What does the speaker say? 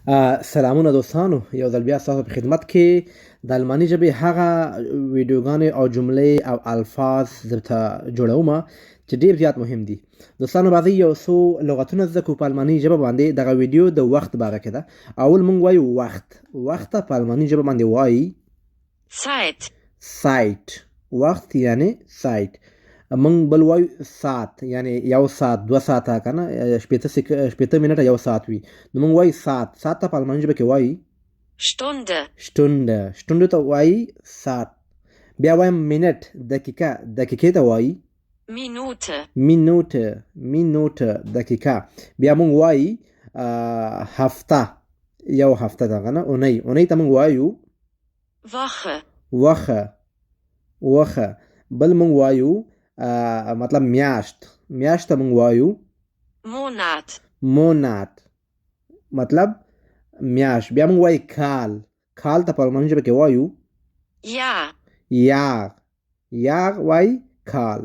سلامونه دوستانو، یو ځل بیا ستاسو په خدمت کې د الماني ژبې هغه ویډیوګانې او جملې او الفاظ درته جوړوم چې ډیر زیات مهم دي. دوستانو راځئ یو څو لغتونه زده کړو په الماني ژبه باندې. دغه ویډیو د وخت باره کې ده. اول مونږ وایو وخت په الماني ژبه باندې وایي Zeit. سایت. وخت یعنی سایت. مونږ بل وایو ساعت یعنی یو ساعت، 2 ساعته کنه، شپېته منټه یو ساعت وي، نو مونږ وایو ساعت ته په الماني ژبه کې وایي شتونډه ته وایي ساعت. بیا وایم منټ، دقیقې ته وایي مینوټه دقیقه. بیا مونږ وایي هفته، یو هفته ده کنه، اونۍ ته مونږ وایو وخه. بل مونږ وایو مطلب میاشت ته مونږ وایو مونات مطلب میاشت. بیا مونږ وایو کال ته په الماني ژبه کې وایو یاغ وایي کال.